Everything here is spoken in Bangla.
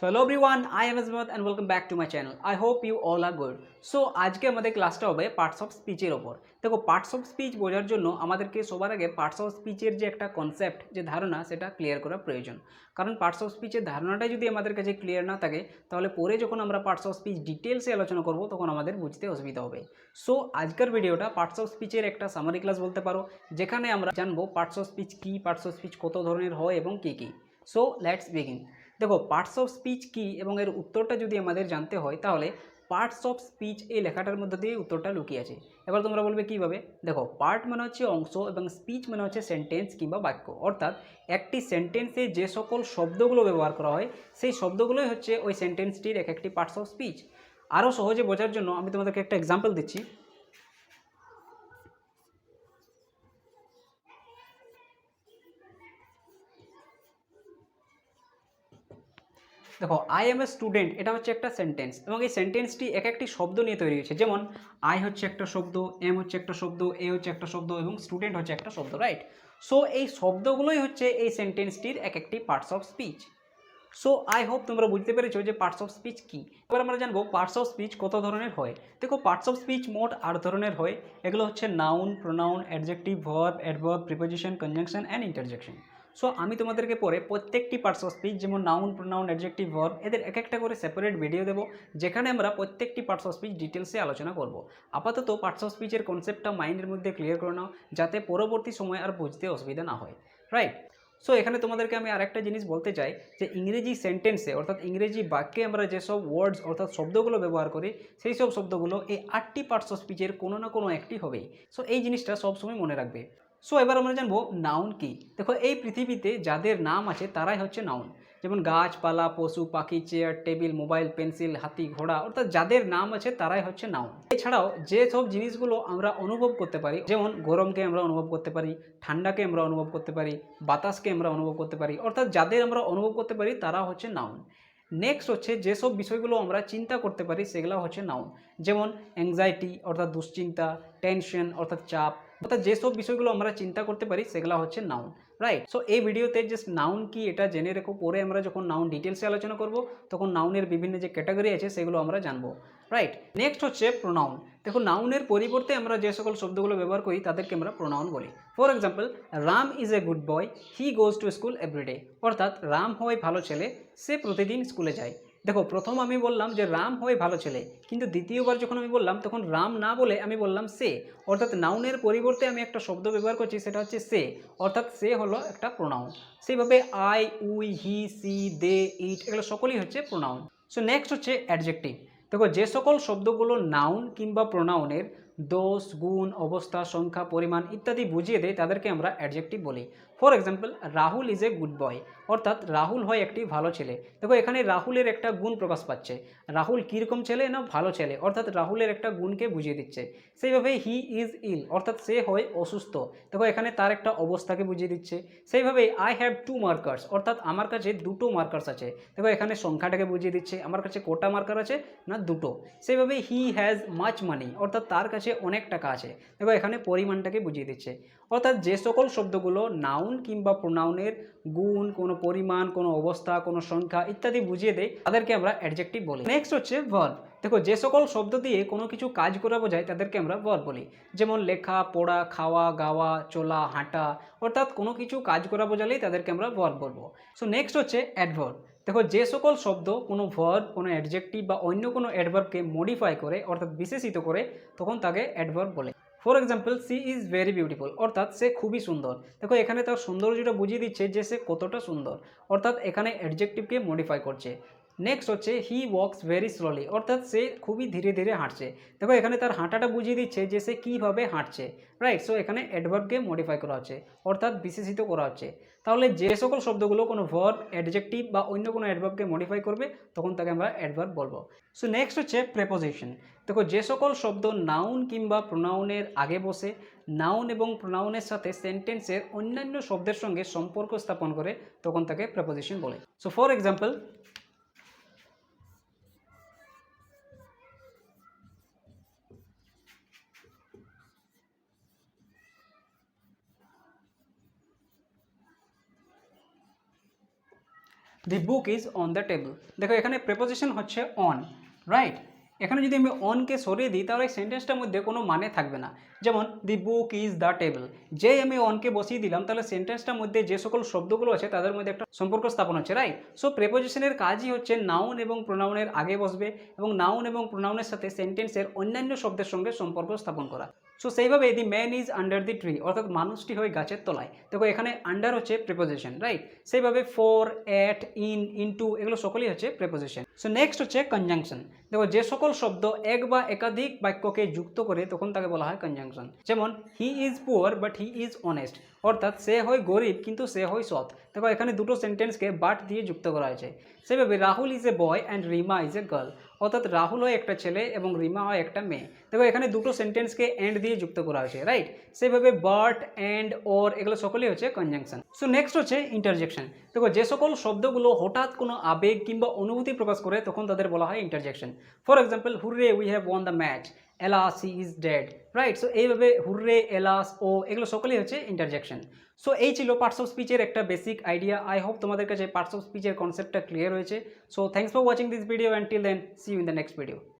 So hello everyone, I am Azmat and welcome back to my channel. I hope you all are good. So আজকে আমাদের ক্লাসটা হবে পার্টস অফ স্পিচের ওপর। দেখো পার্টস অফ স্পিচ বোঝার জন্য আমাদেরকে সবার আগে পার্টস অফ স্পিচের যে একটা কনসেপ্ট যে ধারণা সেটা ক্লিয়ার করা প্রয়োজন। কারণ পার্টস অফ স্পিচের ধারণাটাই যদি আমাদের কাছে ক্লিয়ার না থাকে তাহলে পরে যখন আমরা পার্টস অফ স্পিচ ডিটেলসে আলোচনা করব তখন আমাদের বুঝতে অসুবিধা হবে। সো আজকের ভিডিওটা পার্টস অফ স্পিচের একটা সামারি ক্লাস বলতে পারো, যেখানে আমরা জানবো পার্টস অফ স্পিচ কী, পার্টস অফ স্পিচ কত ধরনের হয় এবং কী কী। So let's begin. দেখো পার্টস অফ স্পিচ কী এবং এর উত্তরটা যদি আমাদের জানতে হয় তাহলে পার্টস অফ স্পিচ এই লেখাটার মধ্যে দিয়ে উত্তরটা লুকিয়ে আছে। এবার তোমরা বলবে কীভাবে? দেখো পার্ট মানে হচ্ছে অংশ এবং স্পিচ মানে হচ্ছে সেন্টেন্স কিংবা বাক্য, অর্থাৎ একটি সেন্টেন্সে যে সকল শব্দগুলো ব্যবহার করা হয় সেই শব্দগুলোই হচ্ছে ওই সেন্টেন্সটির এক একটি পার্টস অফ স্পিচ। আরও সহজে বোঝার জন্য আমি তোমাদেরকে একটা এক্সাম্পল দিচ্ছি। দেখো আই এম এ স্টুডেন্ট, এটা হচ্ছে একটা সেন্টেন্স এবং এই সেন্টেন্সটি এক একটি শব্দ নিয়ে তৈরি হয়েছে। যেমন আই হচ্ছে একটা শব্দ, এম হচ্ছে একটা শব্দ, এ হচ্ছে একটা শব্দ এবং স্টুডেন্ট হচ্ছে একটা শব্দ, রাইট? সো এই শব্দগুলোই হচ্ছে এই সেন্টেন্সটির এক একটি parts of speech. So I hope তোমরা বুঝতে পেরেছো যে পার্টস অফ স্পিচ কী। এবার আমরা জানবো পার্টস অফ স্পিচ কত ধরনের হয়। দেখো পার্টস অফ স্পিচ মোট 8 ধরনের হয়। এগুলো হচ্ছে noun, pronoun, adjective, verb, adverb, preposition, conjunction and interjection. So আমি তোমাদেরকে পরে প্রত্যেকটি পার্টস অফ স্পিচ যেমন নাউন, প্রোনাউন, অ্যাডজেক্টিভ, ভার্ব এদের এক একটা করে সেপারেট ভিডিও দেবো, যেখানে আমরা প্রত্যেকটি পার্টস অফ স্পিচ ডিটেলসে আলোচনা করব। আপাতত পার্টস অফ স্পিচের কনসেপ্টটা মাইন্ডের মধ্যে ক্লিয়ার করে নাও, যাতে পরবর্তী সময় আর বুঝতে অসুবিধা না হয়, রাইট? সো এখানে তোমাদেরকে আমি আরেকটা জিনিস বলতে চাই যে ইংরেজি সেন্টেন্সে অর্থাৎ ইংরেজি বাক্যে আমরা যেসব ওয়ার্ডস অর্থাৎ শব্দগুলো ব্যবহার করি সেই সব শব্দগুলো এই 8টি পার্টস অফ স্পিচের কোনো না কোনো একটি হবেই। সো এই জিনিসটা সবসময় মনে রাখবে। সো এবার আমরা জানবো নাউন কি। দেখো এই পৃথিবীতে যাদের নাম আছে তারাই হচ্ছে নাউন। যেমন গাছপালা, পশু পাখি, চেয়ার টেবিল, মোবাইল, পেন্সিল, হাতি ঘোড়া, অর্থাৎ যাদের নাম আছে তারাই হচ্ছে নাউন। এছাড়াও যে সব জিনিসগুলো আমরা অনুভব করতে পারি, যেমন গরমকে আমরা অনুভব করতে পারি, ঠান্ডাকে আমরা অনুভব করতে পারি, বাতাসকে আমরা অনুভব করতে পারি, অর্থাৎ যাদের আমরা অনুভব করতে পারি তারা হচ্ছে নাউন। নেক্সট হচ্ছে যেসব বিষয়গুলো আমরা চিন্তা করতে পারি সেগুলো হচ্ছে নাউন। যেমন অ্যাংজাইটি অর্থাৎ দুশ্চিন্তা, টেনশন অর্থাৎ চাপ, অর্থাৎ যেসব বিষয়গুলো আমরা চিন্তা করতে পারি সেগুলো হচ্ছে নাউন, রাইট? সো এই ভিডিওতে জাস্ট নাউন কি এটা জেনে রেখো, পরে আমরা যখন নাউন ডিটেলসে আলোচনা করব তখন নাউনের বিভিন্ন যে ক্যাটাগরি আছে সেগুলো আমরা জানবো, রাইট? নেক্সট হচ্ছে প্রোনাউন। দেখো নাউনের পরিবর্তে আমরা যে সকল শব্দগুলো ব্যবহার করি তাদেরকে আমরা প্রোনাউন বলি। For example, Ram is a good boy, he goes to school every day, অর্থাৎ রাম হয় ভালো ছেলে, সে প্রতিদিন স্কুলে যায়। দেখো প্রথম আমি বললাম যে রাম হয় ভালো ছেলে, কিন্তু দ্বিতীয়বার যখন আমি বললাম তখন রাম না বলে আমি বললাম সে, অর্থাৎ নাউনের পরিবর্তে আমি একটা শব্দ ব্যবহার করছি, সেটা হচ্ছে সে, অর্থাৎ সে হলো একটা প্রোনাউন। সেইভাবে আই, উই, হি, সি, দে, ইট এগুলো সকলেই হচ্ছে প্রোনাউন। সো নেক্সট হচ্ছে অ্যাডজেক্টিভ। দেখো যে সকল শব্দগুলো নাউন কিংবা প্রোনাউনের দোষ, গুণ, অবস্থা, সংখ্যা, পরিমাণ ইত্যাদি বুঝিয়ে দেয় তাদেরকে আমরা অ্যাডজেক্টিভ বলি। For example, Rahul is a good বয়, অর্থাৎ রাহুল হয় একটি ভালো ছেলে। দেখো এখানে রাহুলের একটা গুণ প্রকাশ পাচ্ছে। রাহুল কীরকম ছেলে? না ভালো ছেলে, অর্থাৎ রাহুলের একটা গুণকে বুঝিয়ে দিচ্ছে। সেইভাবে হি ইজ ইল, অর্থাৎ সে হয় অসুস্থ। দেখো এখানে তার একটা অবস্থাকে বুঝিয়ে দিচ্ছে। সেইভাবে আই হ্যাভ 2 মার্কার্স, অর্থাৎ আমার কাছে দুটো মার্কার্স আছে। দেখো এখানে সংখ্যাটাকে বুঝিয়ে দিচ্ছে, আমার কাছে কটা মার্কার আছে? না দুটো। সেইভাবে হি হ্যাজ মাচ মানি, অর্থাৎ তার কাছে অনেক টাকা আছে। দেখো এখানে পরিমাণটাকে বুঝিয়ে দিচ্ছে। অর্থাৎ যে সকল শব্দগুলো নাউন কিংবা প্রোনাউনের গুণ, কোনো পরিমাণ, কোনো অবস্থা, কোনো সংখ্যা ইত্যাদি বুঝিয়ে দেয় তাদেরকে আমরা অ্যাডজেক্টিভ বলি। নেক্সট হচ্ছে ভার্ব। দেখো যে সকল শব্দ দিয়ে কোনো কিছু কাজ করা বোঝায় তাদেরকে আমরা ভার্ব বলি। যেমন লেখা, পড়া, খাওয়া, গাওয়া, চলা, হাঁটা, অর্থাৎ কোনো কিছু কাজ করা বোঝালেই তাদেরকে আমরা ভার্ব বলবো। সো নেক্সট হচ্ছে অ্যাডভার্ব। দেখো যে সকল শব্দ কোনো ভার্ব, কোনো অ্যাডজেক্টিভ বা অন্য কোনো অ্যাডভার্বকে মডিফাই করে অর্থাৎ বিশেষিত করে তখন তাকে অ্যাডভার্ব বলে। For example, she is very beautiful, অর্থাৎ সে খুবই সুন্দর। দেখো এখানে তার সৌন্দর্যটা বুঝিয়ে দিচ্ছে যে সে কতটা সুন্দর, অর্থাৎ এখানে অ্যাডজেক্টিভকে মডিফাই করছে। নেক্সট হচ্ছে হি ওয়াক্স ভেরি স্লোলি, অর্থাৎ সে খুবই ধীরে ধীরে হাঁটছে। দেখো এখানে তার হাঁটাটা বুঝিয়ে দিচ্ছে যে সে কীভাবে হাঁটছে, রাইট? সো এখানে অ্যাডভার্বকে মডিফাই করা হচ্ছে অর্থাৎ বিশেষিত করা হচ্ছে। তাহলে যে সকল শব্দগুলো কোনো ভার্ব, অ্যাডজেক্টিভ বা অন্য কোনো অ্যাডভার্বকে মডিফাই করবে তখন তাকে আমরা অ্যাডভার্ব বলবো। সো নেক্সট হচ্ছে প্রেপোজিশন। দেখো যে সকল শব্দ নাউন কিংবা প্রোনাউনের আগে বসে নাউন এবং প্রোনাউনের সাথে সেন্টেন্সের অন্যান্য শব্দের সঙ্গে সম্পর্ক স্থাপন করে তখন তাকে প্রেপোজিশন বলে। So for example, the book is on the table. দেখো এখানে প্রেপোজিশন হচ্ছে অন, রাইট। এখানে যদি আমি অনকে সরিয়ে দিই তাহলে এই সেন্টেন্সটার মধ্যে কোনো মানে থাকবে না। যেমন দি বুক ইজ দ্য টেবল, যেই আমি অনকে বসিয়ে দিলাম তাহলে সেন্টেন্সটার মধ্যে যে সকল শব্দগুলো আছে তাদের মধ্যে একটা সম্পর্ক স্থাপন হচ্ছে, রাইট। সো প্রেপোজিশনের কাজই হচ্ছে নাউন এবং প্রোনাউনের আগে বসবে এবং নাউন এবং প্রোনাউনের সাথে সেন্টেন্সের অন্যান্য শব্দের সঙ্গে সম্পর্ক স্থাপন করা। সো সেইভাবে the man is under the tree, অর্থাৎ মানুষটি হয় গাছের তলায়। দেখো এখানে আন্ডার হচ্ছে প্রেপোজিশন, রাইট। সেইভাবে ফর, অ্যাট, ইন, ইনটু এগুলো সকলেই হচ্ছে প্রেপোজিশন। সো নেক্সট হচ্ছে কনজাংশন। দেখো যে সকল শব্দ এক বা একাধিক বাক্যকে যুক্ত করে তখন তাকে বলা হয় কনজাংশন। যেমন he is poor but he is honest, অর্থাৎ সে হয় গরিব কিন্তু সে হয় সৎ। দেখো এখানে দুটো সেন্টেন্সকে বাট দিয়ে যুক্ত করা হয়েছে। সেভাবে Rahul is a boy and Rima is a girl, অর্থাৎ রাহুল হয় একটা ছেলে এবং রিমা হয় একটা মেয়ে। দেখো এখানে দুটো সেন্টেন্সকে অ্যান্ড দিয়ে যুক্ত করা হয়েছে, রাইট। সেভাবে বাট, অ্যান্ড, অর এগুলো সকলেই হচ্ছে কনজাংশন। সো নেক্সট হচ্ছে ইন্টারজেকশন। দেখো যে সকল শব্দগুলো হঠাৎ কোনো আবেগ কিংবা অনুভূতি প্রকাশ করে তখন তাদের বলা হয় interjection. For example, hurray we have won the match, alas he is dead, right. So এইভাবে হুররে, এলাস, ও এগুলো সকলেই হচ্ছে ইন্টারজেকশন। সো এই ছিল পার্টস অফ স্পিচের একটা বেসিক আইডিয়া। আই হোপ তোমাদের কাছে পার্টস অফ স্পিচের কনসেপ্টটা ক্লিয়ার হয়েছে। So thanks for watching this video, and till then see you in the next video.